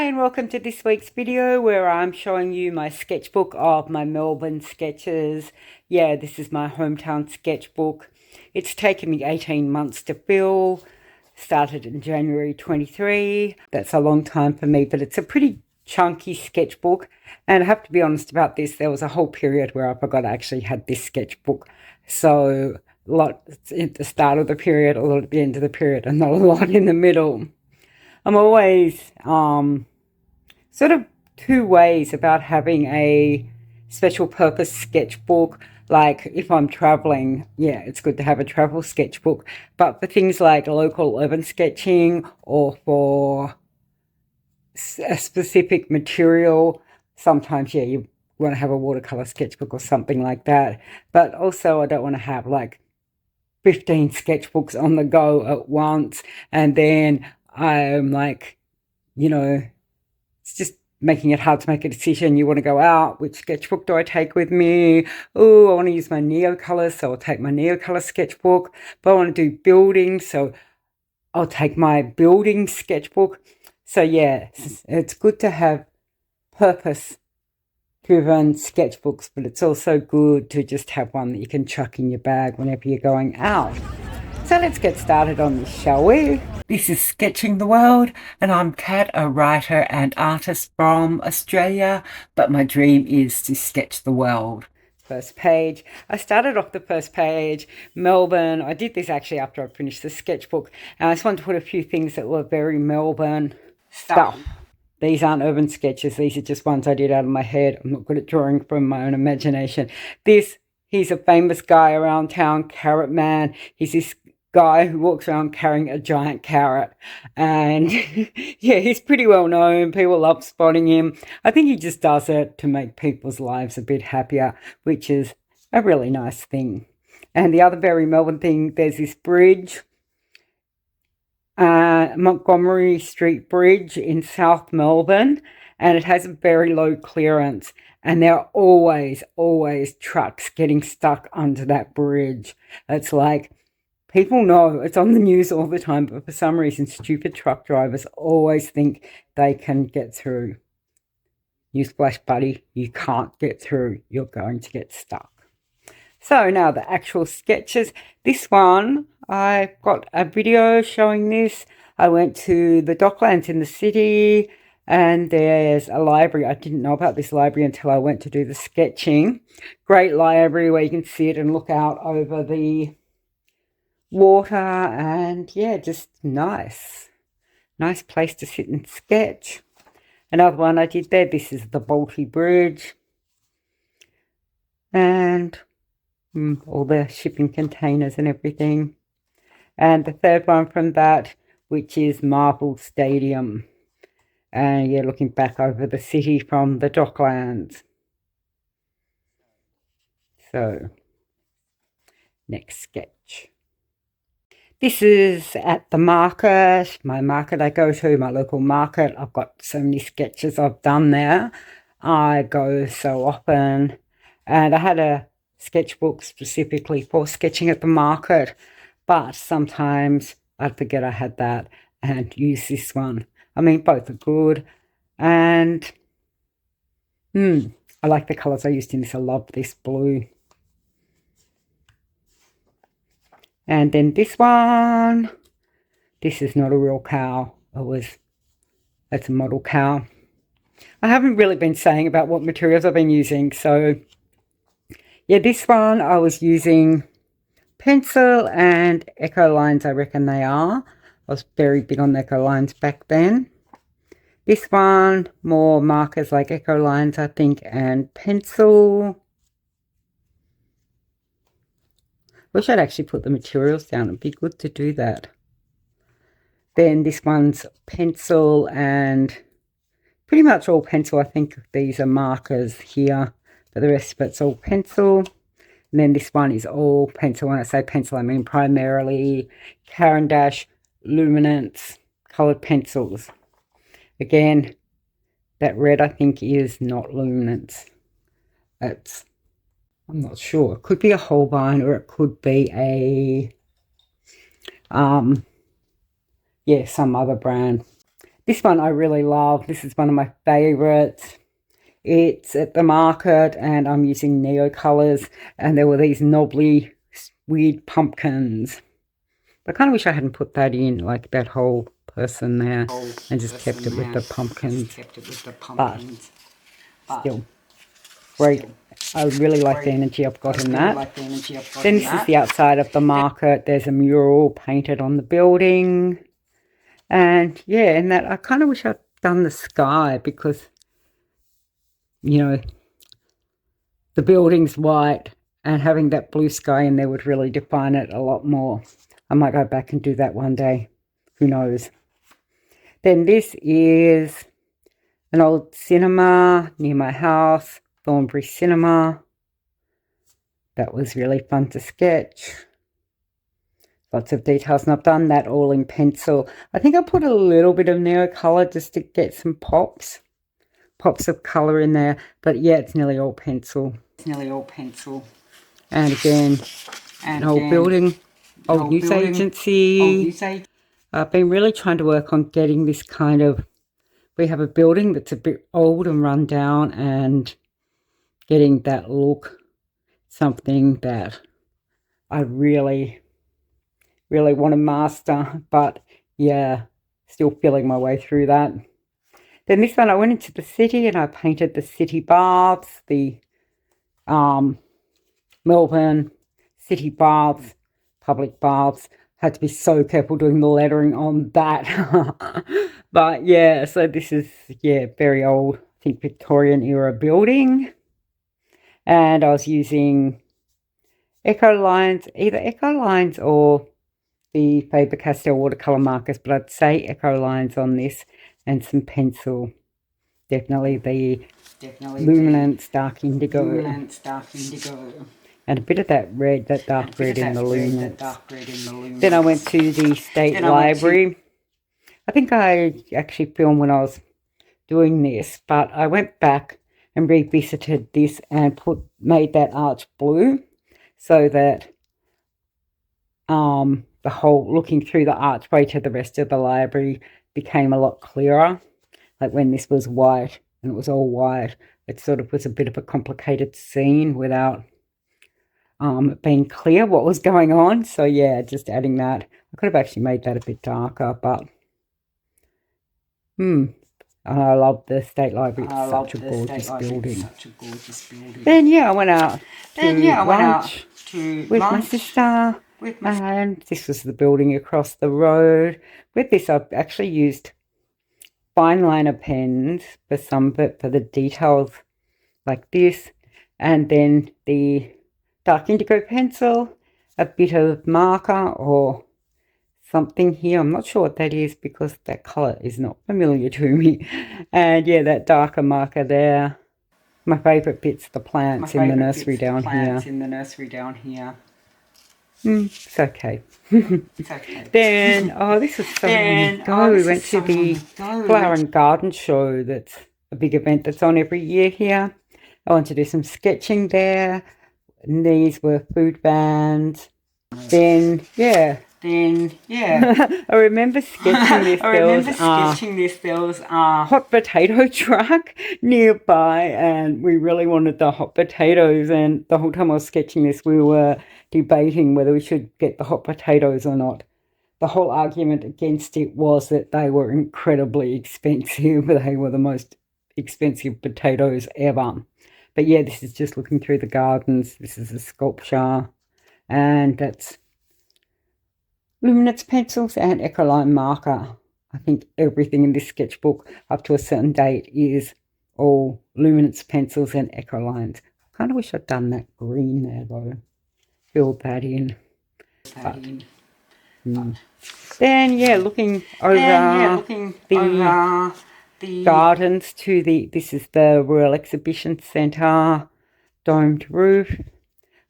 Hi and welcome to this week's video where I'm showing you my sketchbook of my Melbourne sketches. Yeah, this is my hometown sketchbook. It's taken me 18 months to fill. Started in January 23. That's a long time for me, but it's a pretty chunky sketchbook. And I have to be honest about this, there was a whole period where I forgot I actually had this sketchbook. So a lot at the start of the period, a lot at the end of the period, and not a lot in the middle. I'm always sort of two ways about having a special purpose sketchbook. Like if I'm traveling, yeah, it's good to have a travel sketchbook. But for things like local urban sketching or for a specific material, sometimes, yeah, you want to have a watercolor sketchbook or something like that. But also I don't want to have like 15 sketchbooks on the go at once. And then I'm like, it's just making it hard to make a decision. You want to go out, which sketchbook do I take with me? Oh, I want to use my neocolors, so I'll take my neocolor sketchbook. But I want to do building, so I'll take my building sketchbook. So yeah, it's good to have purpose-driven sketchbooks, but it's also good to just have one that you can chuck in your bag whenever you're going out. So let's get started on this, shall we? This is Sketching the World, and I'm Kat, a writer and artist from Australia, but my dream is to sketch the world. First page. I started off the first page, Melbourne. I did this actually after I finished the sketchbook, and I just wanted to put a few things that were very Melbourne stuff. These aren't urban sketches. These are just ones I did out of my head. I'm not good at drawing from my own imagination. He's a famous guy around town, Carrot Man. He's this guy who walks around carrying a giant carrot, and yeah, he's pretty well known. People love spotting him. I think he just does it to make people's lives a bit happier, which is a really nice thing. And the other very Melbourne thing, there's this bridge, Montgomery Street Bridge in South Melbourne, and it has a very low clearance, and there are always trucks getting stuck under that bridge. It's like, people know it's on the news all the time, but for some reason, stupid truck drivers always think they can get through. Newsflash, buddy, you can't get through. You're going to get stuck. So now the actual sketches. This one, I've got a video showing this. I went to the Docklands in the city, and there's a library. I didn't know about this library until I went to do the sketching. Great library where you can sit and look out over the water, and yeah, just nice place to sit and sketch. Another one I did there, this is the Balti Bridge, and all the shipping containers and everything. And the third one from that, which is Marvel Stadium, and yeah, looking back over the city from the Docklands. So next sketch. This is at the market, my market I go to, my local market. I've got so many sketches I've done there. I go so often, and I had a sketchbook specifically for sketching at the market, but sometimes I'd forget I had that and use this one. I mean, both are good, and I like the colours I used in this. I love this blue. And then this one, this is not a real cow. That's a model cow. I haven't really been saying about what materials I've been using. So yeah, this one I was using pencil and Ecolines, I reckon they are. I was very big on Ecolines back then. This one, more markers like Ecolines, I think, and pencil. Wish I'd actually put the materials down. It'd be good to do that. Then this one's pencil and pretty much all pencil. I think these are markers here, but the rest of it's all pencil. And then this one is all pencil. When I say pencil, I mean primarily Caran dash, luminance, coloured pencils. Again, that red I think is not luminance. I'm not sure. It could be a Holbein, or it could be a, yeah, some other brand. This one I really love. This is one of my favourites. It's at the market and I'm using neocolors, and there were these knobbly, weird pumpkins. I kind of wish I hadn't put that in, like that whole person there, and just kept it with the pumpkins. But still, great. I really like the energy I've got in that. Then this is the outside of the market. There's a mural painted on the building. And yeah, and that I kind of wish I'd done the sky, because, you know, the building's white and having that blue sky in there would really define it a lot more. I might go back and do that one day. Who knows? Then this is an old cinema near my house, Thornbury Cinema. That was really fun to sketch. Lots of details, and I've done that all in pencil. I think I put a little bit of neocolor just to get some pops of colour in there. But yeah, it's nearly all pencil. And again, an old building, old news agency. I've been really trying to work on getting this kind of, we have a building that's a bit old and run down, and getting that look, something that I really want to master. But yeah, still feeling my way through that. Then this one, I went into the city and I painted the city baths, the Melbourne city baths, public baths. Had to be so careful doing the lettering on that. But yeah, so this is, yeah, very old, I think Victorian era building. And I was using Ecolines, either Ecolines or the Faber-Castell watercolour markers, but I'd say Ecolines on this, and some pencil. Definitely the luminance dark indigo. And a bit of that red, that dark red in the luminance. Then I went to the State Library. I think I actually filmed when I was doing this, but I went back and revisited this and made that arch blue, so that the whole, looking through the archway to the rest of the library became a lot clearer. Like when this was white and it was all white, it sort of was a bit of a complicated scene without it being clear what was going on. So yeah, just adding that. I could have actually made that a bit darker, but I love the State Library. It's such a gorgeous building. Then yeah, I went out to lunch with my sister. And this was the building across the road. With this, I've actually used fine liner pens for some of it, for the details like this. And then the dark indigo pencil, a bit of marker or something here. I'm not sure what that is because that colour is not familiar to me. And yeah, that darker marker there. My favourite bit's the plants in the nursery down here. It's okay. Then, this was so long ago. We went to the Flower and Garden Show. That's a big event that's on every year here. I went to do some sketching there. And these were food vans. Then, yeah. I remember sketching this. There was a hot potato truck nearby, and we really wanted the hot potatoes. And the whole time I was sketching this, we were debating whether we should get the hot potatoes or not. The whole argument against it was that they were incredibly expensive. They were the most expensive potatoes ever. But yeah, this is just looking through the gardens. This is a sculpture, and that's luminance pencils and Ecoline marker. I think everything in this sketchbook up to a certain date is all luminance pencils and Ecolines. I kind of wish I'd done that green there though. Filled that in. Then yeah, looking over the gardens to this is the Royal Exhibition Centre domed roof.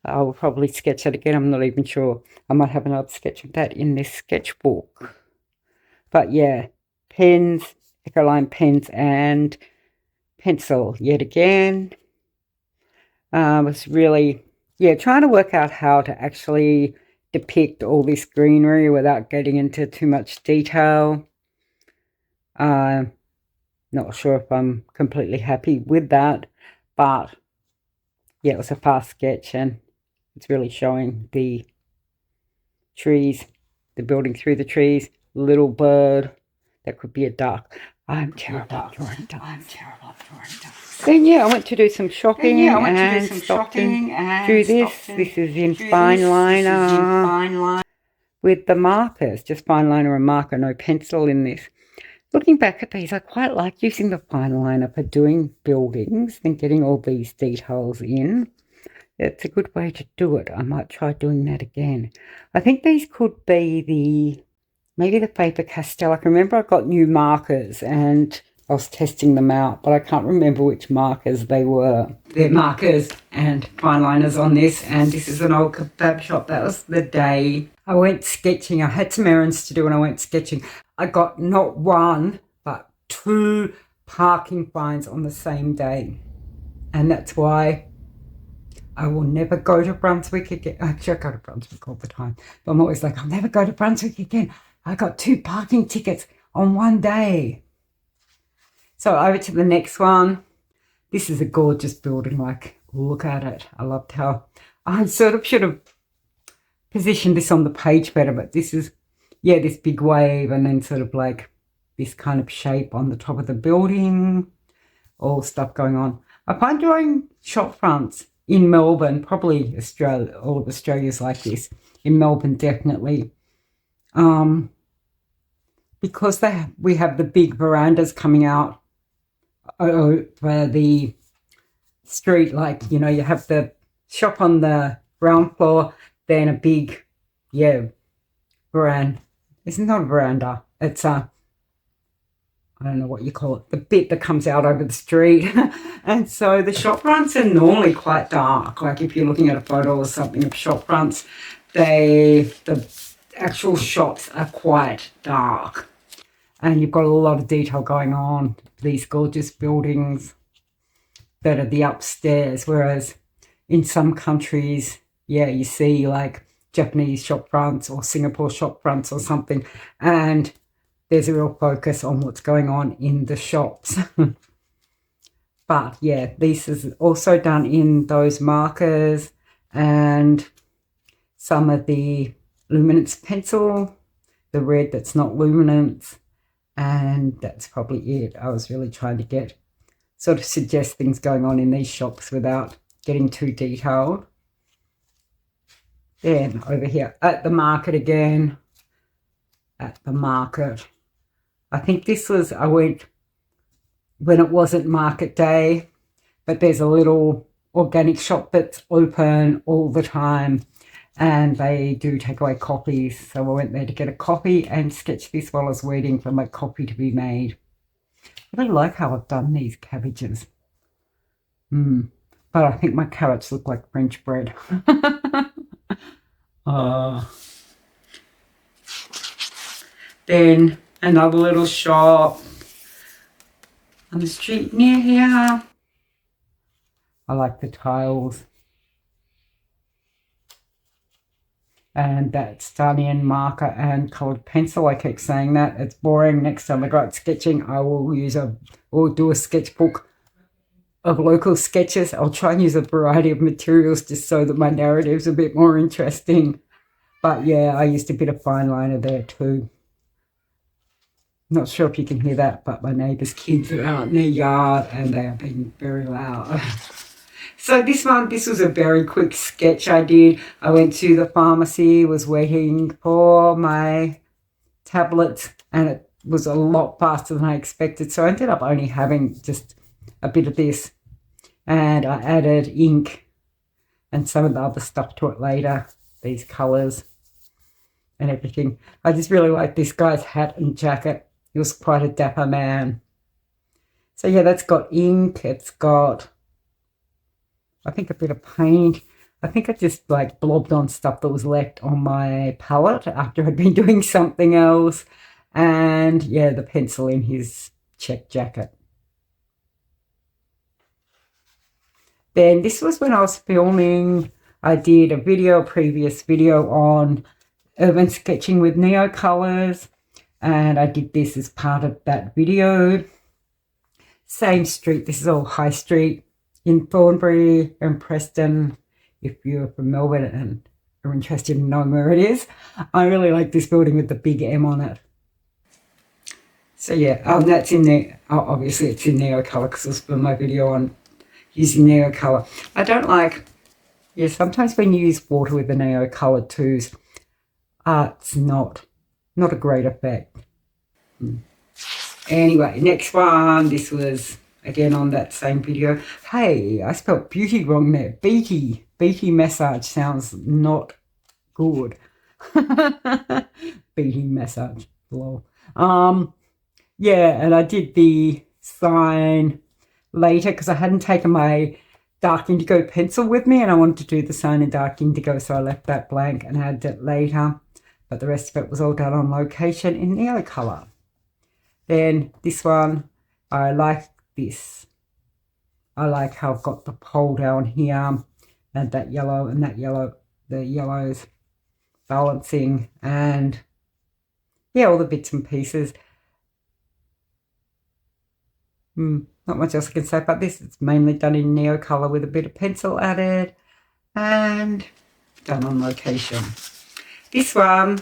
I will probably sketch that again. I'm not even sure. I might have another sketch of that in this sketchbook. But yeah, pens, Ecoline pens and pencil yet again. I was really, trying to work out how to actually depict all this greenery without getting into too much detail. Not sure if I'm completely happy with that, but yeah, it was a fast sketch and it's really showing the trees, the building through the trees, little bird. That could be a duck. I'm terrible at drawing ducks. Then yeah, I went to do some shopping and stopped and drew this. This is in fine liner with the markers, just fine liner and marker, no pencil in this. Looking back at these, I quite like using the fine liner for doing buildings and getting all these details in. It's a good way to do it. I might try doing that again. I think these could be maybe the Faber-Castell. I can remember I got new markers and I was testing them out, but I can't remember which markers they were. They're markers and fine liners on this, and this is an old kebab shop. That was the day I went sketching. I had some errands to do and I went sketching. I got not one, but 2 parking fines on the same day. And that's why I will never go to Brunswick again. Actually, I go to Brunswick all the time, but I'm always like, I'll never go to Brunswick again. I got 2 parking tickets on one day. So over to the next one. This is a gorgeous building. Like, look at it. I loved how I sort of should have positioned this on the page better, but this is, yeah, this big wave and then sort of like this kind of shape on the top of the building, all stuff going on. I find drawing shop fronts in Melbourne, probably Australia, all of Australia's like this. In Melbourne, definitely. Because we have the big verandas coming out over the street, like, you know, you have the shop on the ground floor, then a big, yeah, veranda. It's not a veranda. It's a, I don't know what you call it, the bit that comes out over the street. And so the shop fronts are normally quite dark. Like if you're looking at a photo or something of shop fronts, the actual shops are quite dark. And you've got a lot of detail going on, these gorgeous buildings that are the upstairs. Whereas in some countries, yeah, you see like Japanese shop fronts or Singapore shop fronts or something, and there's a real focus on what's going on in the shops. But yeah, this is also done in those markers and some of the luminance pencil, the red that's not luminance, and that's probably it. I was really trying to sort of suggest things going on in these shops without getting too detailed. Then over here at the market again, at the market. I think this was, I went when it wasn't market day, but there's a little organic shop that's open all the time and they do take away copies. So I went there to get a copy and sketch this while I was waiting for my copy to be made. I really like how I've done these cabbages. But I think my carrots look like French bread. Then another little shop on the street near here. I like the tiles. And that's done in marker and coloured pencil. I keep saying that. It's boring. Next time I go out sketching, I will do a sketchbook of local sketches. I'll try and use a variety of materials just so that my narrative's a bit more interesting. But yeah, I used a bit of fine liner there too. Not sure if you can hear that, but my neighbour's kids are out in their yard and they are being very loud. So this was a very quick sketch I did. I went to the pharmacy, was waiting for my tablets, and it was a lot faster than I expected. So I ended up only having just a bit of this, and I added ink and some of the other stuff to it later, these colours and everything. I just really like this guy's hat and jacket. He was quite a dapper man. So yeah, that's got ink. It's got, I think, a bit of paint. I think I just like blobbed on stuff that was left on my palette after I'd been doing something else. And yeah, the pencil in his check jacket. Then this was when I was filming. I did a previous video on urban sketching with neocolors. and I did this as part of that video. Same street, this is all High Street in Thornbury and Preston. If you're from Melbourne and are interested in knowing where it is, I really like this building with the big M on it. So yeah, that's in there. Oh, obviously it's in neocolor because it's for my video on using neocolor. I don't like, yeah, sometimes when you use water with the neocolor tools, it's not a great effect. Anyway, next one, this was again on that same video. Hey, I spelled beauty wrong there. Beaky massage sounds not good. Beaty massage, lol. Yeah, and I did the sign later because I hadn't taken my dark indigo pencil with me and I wanted to do the sign in dark indigo, so I left that blank and added it later. But the rest of it was all done on location in neocolor. Then this one, I like this. I like how I've got the pole down here and that yellow and that yellow, the yellows balancing, and yeah, all the bits and pieces. Not much else I can say about this. It's mainly done in neocolor with a bit of pencil added and done on location. This one,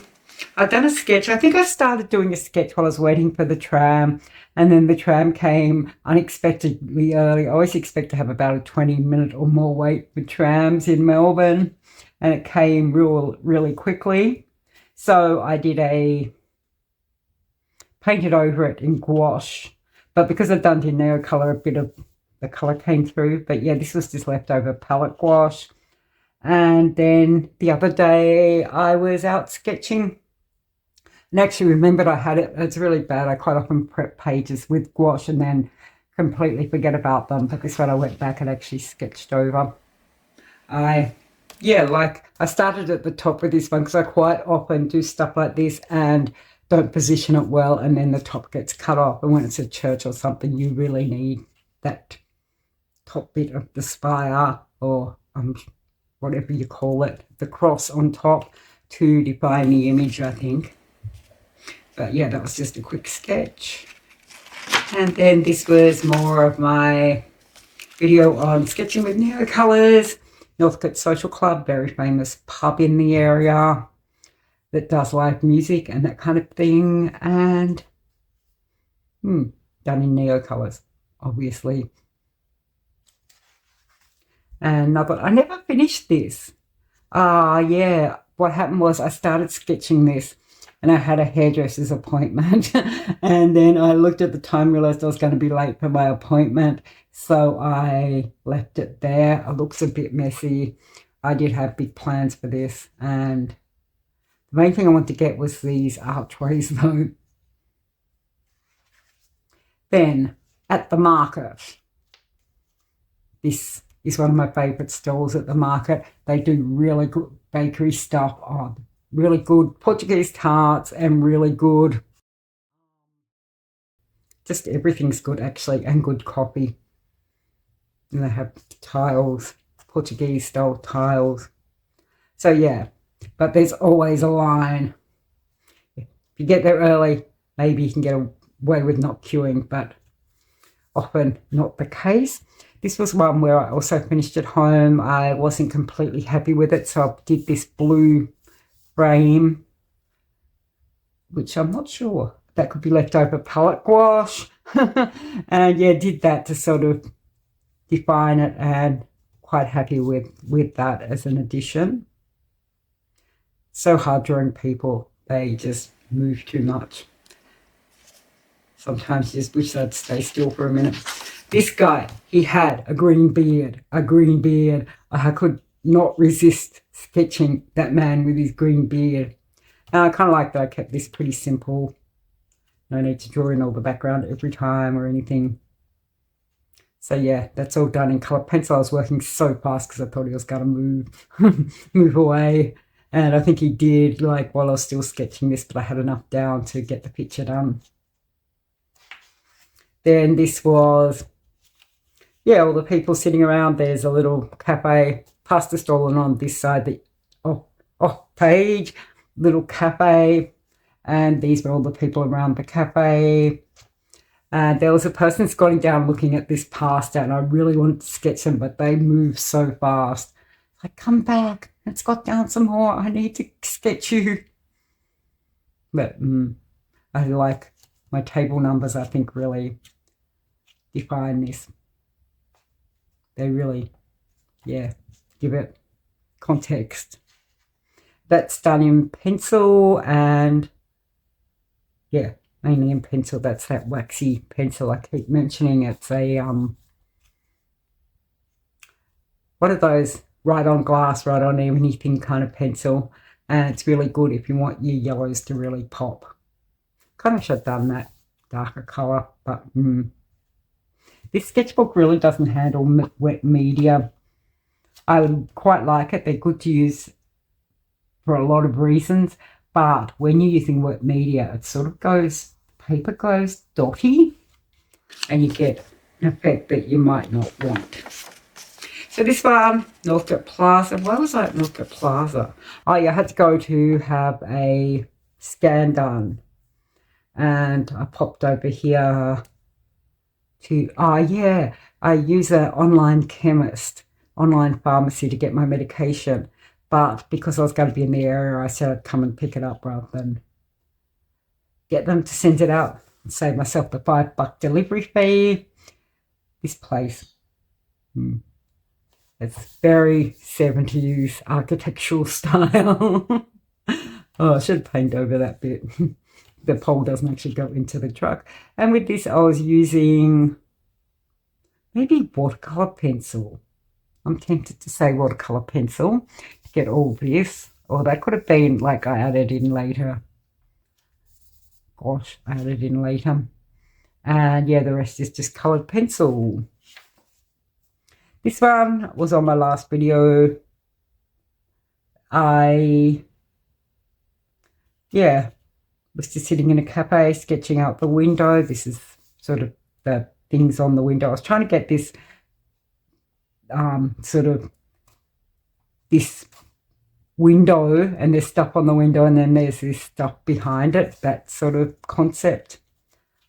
I've done a sketch. I think I started doing a sketch while I was waiting for the tram, and then the tram came unexpectedly early. I always expect to have about a 20-minute or more wait for trams in Melbourne, and it came really quickly. So I did painted over it in gouache, but because I've done it in neocolor, a bit of the color came through. But yeah, this was just leftover palette gouache. And then the other day I was out sketching and actually remembered I had it. It's really bad. I quite often prep pages with gouache and then completely forget about them. But this one I went back and actually sketched over. I started at the top with this one because I quite often do stuff like this and don't position it well, and then the top gets cut off. And when it's a church or something, you really need that top bit of the spire or whatever you call it, the cross on top, to define the image, I think. But yeah, that was just a quick sketch. And then this was more of my video on sketching with neocolors. Northcote Social Club, very famous pub in the area that does live music and that kind of thing. And done in neocolors, obviously. And I never finished this. Yeah, what happened was I started sketching this and I had a hairdresser's appointment. And then I looked at the time, realized I was going to be late for my appointment. So I left it there. It looks a bit messy. I did have big plans for this. And the main thing I wanted to get was these archways though. Then at the market, this is one of my favourite stalls at the market. They do really good bakery stuff, really good Portuguese tarts and really good, just everything's good actually, and good coffee. And they have tiles, Portuguese style tiles. So yeah, but there's always a line. If you get there early, maybe you can get away with not queuing, but often not the case. This was one where I also finished at home. I wasn't completely happy with it, so I did this blue frame, which I'm not sure. That could be leftover palette gouache. And yeah, did that to sort of define it, and quite happy with that as an addition. So hard drawing people. They just move too much. Sometimes you just wish they'd stay still for a minute. This guy, he had a green beard. I could not resist sketching that man with his green beard. And I kind of like that I kept this pretty simple. No need to draw in all the background every time or anything. So yeah, that's all done in colour pencil. I was working so fast because I thought he was going to move away. And I think he did, like, while I was still sketching this, but I had enough down to get the picture done. Then this was, yeah, all the people sitting around. There's a little cafe, pasta stall, and on this side, the off page, little cafe. And these were all the people around the cafe. And there was a person squatting down looking at this pasta, and I really wanted to sketch them, but they move so fast. Like, come back and squat down some more. I need to sketch you. But I like my table numbers, I think, really define this. They really, yeah, give it context. That's done in pencil and, yeah, mainly in pencil. That's that waxy pencil I keep mentioning. It's a, what are those? Right on glass, right on anything kind of pencil. And it's really good if you want your yellows to really pop. Kind of should have done that darker colour, but this sketchbook really doesn't handle wet media. I quite like it. They're good to use for a lot of reasons, but when you're using wet media, it sort of goes, paper goes dotty, and you get an effect that you might not want. So this one, Northcote Plaza. Why was I at Northcote Plaza? Oh yeah, I had to go to have a scan done, and I popped over here to, I use an online chemist, online pharmacy to get my medication. But because I was going to be in the area, I said I'd come and pick it up rather than get them to send it out and save myself the $5 delivery fee. This place, it's very 70s architectural style. Oh, I should have painted over that bit. The pole doesn't actually go into the truck. And with this, I was using maybe watercolour pencil. I'm tempted to say watercolour pencil to get all this. Or that could have been like I added in later. Gosh, I added in later. And yeah, the rest is just coloured pencil. This one was on my last video. I was just sitting in a cafe sketching out the window. This is sort of the things on the window. I was trying to get this sort of this window, and there's stuff on the window, and then there's this stuff behind it, that sort of concept.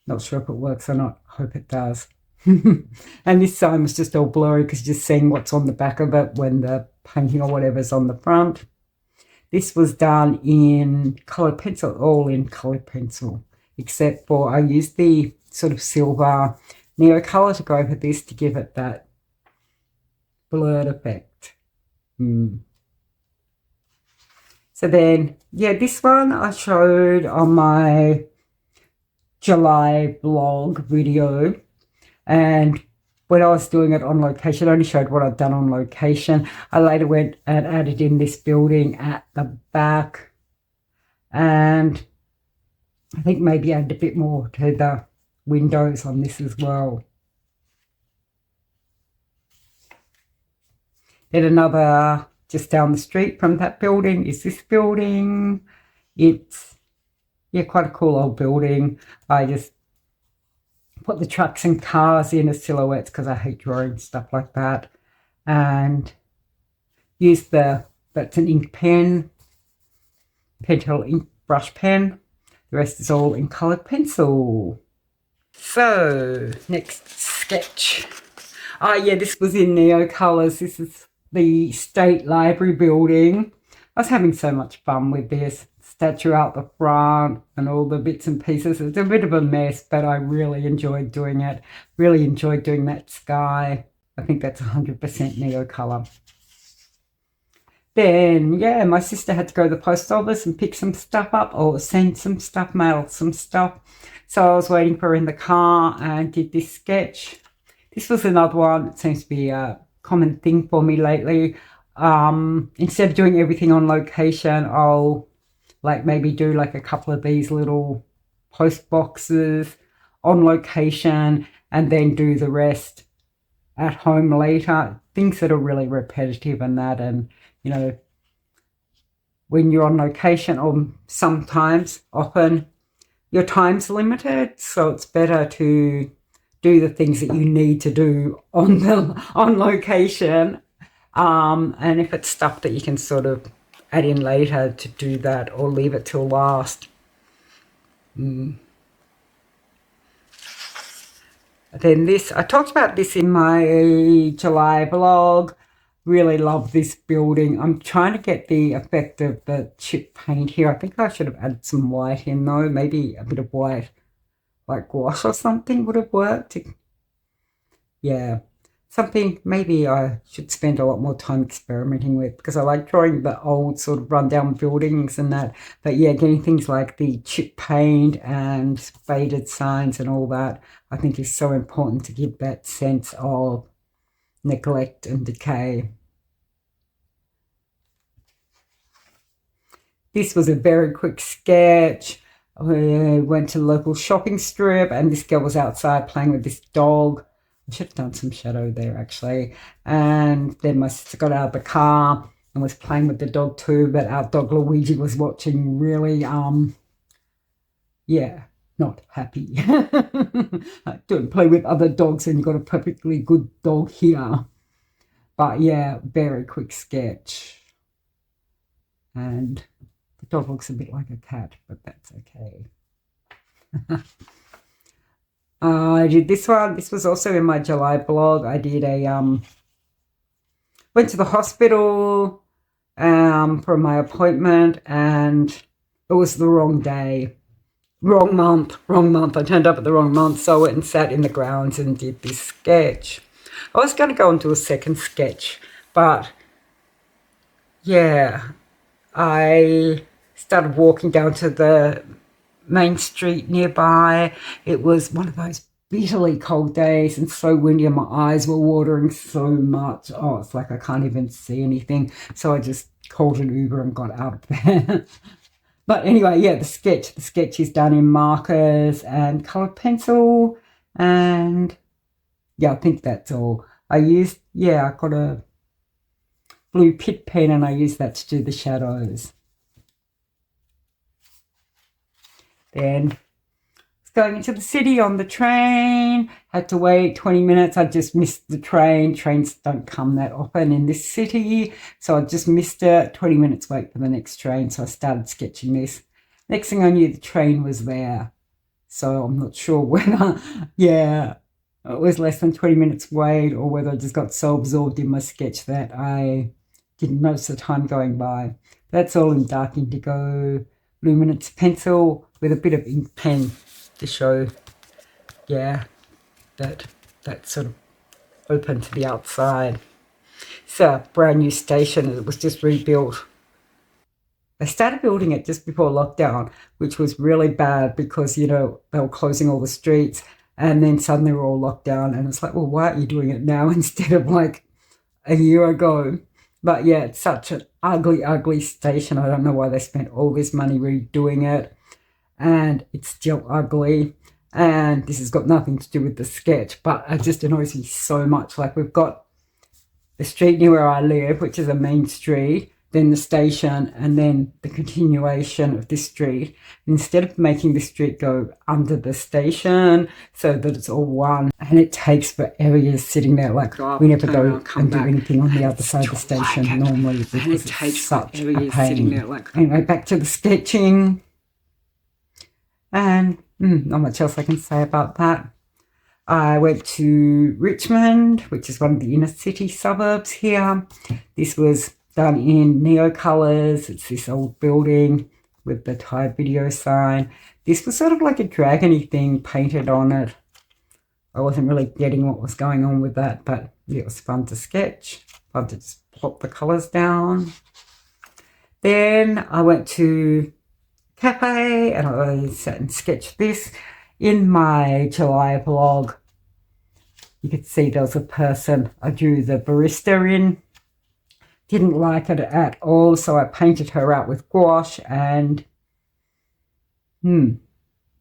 Not sure if it works or not. I hope it does. And this sign was just all blurry because you're just seeing what's on the back of it when the painting or whatever's on the front. This was done in coloured pencil, all in coloured pencil, except for I used the sort of silver neocolor to go over this to give it that blurred effect. So then, yeah, this one I showed on my July vlog video, and when I was doing it on location, I only showed what I'd done on location. I later went and added in this building at the back, and I think maybe add a bit more to the windows on this as well. Then another, just down the street from that building is this building. It's, yeah, quite a cool old building. I just put the trucks and cars in as silhouettes because I hate drawing stuff like that. And use that's an ink pen, Pentel ink brush pen. The rest is all in coloured pencil. So, next sketch. Oh yeah, this was in neocolors. This is the State Library building. I was having so much fun with this. Statue out the front and all the bits and pieces. It's a bit of a mess, but I really enjoyed doing it. Really enjoyed doing that sky. I think that's 100% neocolor. Then, yeah, my sister had to go to the post office and pick some stuff up, or send some stuff, mail some stuff. So I was waiting for her in the car and did this sketch. This was another one. It seems to be a common thing for me lately. Instead of doing everything on location, I'll like maybe do like a couple of these little post boxes on location and then do the rest at home later. Things that are really repetitive and that, and you know, when you're on location, or sometimes, often, your time's limited, so it's better to do the things that you need to do on location. And if it's stuff that you can sort of add in later, to do that or leave it till last. Then this, I talked about this in my July vlog. Really love this building. I'm trying to get the effect of the chip paint here. I think I should have added some white in though. Maybe a bit of white, like gouache or something would have worked. Yeah, something maybe I should spend a lot more time experimenting with, because I like drawing the old sort of rundown buildings and that. But yeah, getting things like the chip paint and faded signs and all that, I think is so important to give that sense of neglect and decay. This was a very quick sketch. We went to the local shopping strip and this girl was outside playing with this dog. I should have done some shadow there actually. And then my sister got out of the car and was playing with the dog too, but our dog Luigi was watching really, yeah, not happy. Don't play with other dogs and you've got a perfectly good dog here. But yeah, very quick sketch. And the dog looks a bit like a cat, but that's okay. I did this one. This was also in my July blog. I did a, went to the hospital for my appointment and it was the wrong day. Wrong month. I turned up at the wrong month, so I went and sat in the grounds and did this sketch. I was going to go and do a second sketch, but yeah, I started walking down to the main street nearby. It was one of those bitterly cold days and so windy and my eyes were watering so much. Oh, it's like I can't even see anything. So I just called an Uber and got out of there. But anyway, yeah, the sketch is done in markers and coloured pencil. And yeah, I think that's all. I got a blue pitt pen and I used that to do the shadows. Then going into the city on the train, had to wait 20 minutes. I just missed the train. Trains don't come that often in this city, so I just missed it. 20 minutes wait for the next train, so I started sketching this. Next thing I knew, the train was there, so I'm not sure whether, yeah, it was less than 20 minutes wait or whether I just got so absorbed in my sketch that I didn't notice the time going by. That's all in dark indigo luminance pencil with a bit of ink pen to show, yeah, that's sort of open to the outside. It's a brand new station. It was just rebuilt. They started building it just before lockdown, which was really bad because, you know, they were closing all the streets and then suddenly we're all locked down and it's like, well, why are you doing it now instead of like a year ago? But yeah, it's such an ugly, ugly station. I don't know why they spent all this money redoing it. And it's still ugly, and this has got nothing to do with the sketch, but it just annoys me so much. Like, we've got the street near where I live, which is a main street, then the station, and then the continuation of this street. Instead of making the street go under the station so that it's all one, and it takes forever, you're sitting there like, we never go and do anything on the other side of the station normally because it's such a pain. Anyway, back to the sketching. And not much else I can say about that. I went to Richmond, which is one of the inner city suburbs here. This was done in neocolors. It's this old building with the Thai video sign. This was sort of like a dragony thing painted on it. I wasn't really getting what was going on with that, but it was fun to sketch. Fun to just plop the colours down. Then I went to cafe and I sat and sketched this. In my July vlog, you could see there was a person I drew the barista in. Didn't like it at all, so I painted her out with gouache and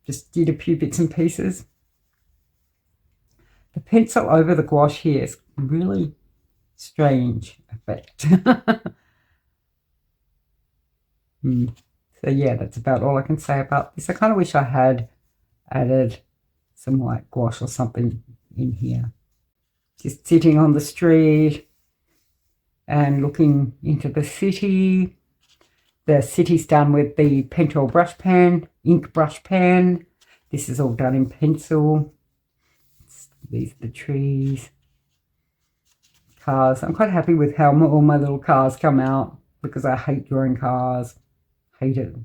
just did a few bits and pieces. The pencil over the gouache here is really strange effect. So yeah, that's about all I can say about this. I kind of wish I had added some like gouache or something in here. Just sitting on the street and looking into the city. The city's done with the Pentel brush pen, ink brush pen. This is all done in pencil. These are the trees. Cars. I'm quite happy with how all my little cars come out because I hate drawing cars. Hate it.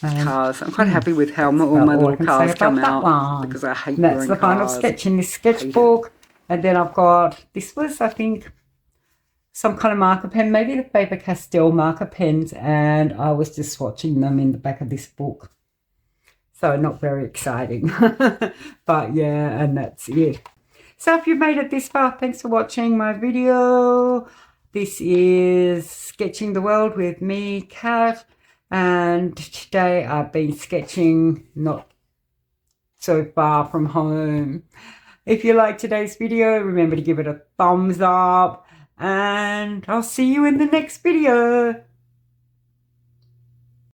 Cars. I'm quite happy with how all my little cars come out because I hate drawing cars. That's the final sketch in this sketchbook. And then I've got, this was, I think, some kind of marker pen, maybe the Faber-Castell marker pens, and I was just swatching them in the back of this book. So not very exciting. But yeah, and that's it. So if you've made it this far, thanks for watching my video. This is Sketching the World with me, Kat. And today I've been sketching not so far from home. If you like today's video, remember to give it a thumbs up. And I'll see you in the next video.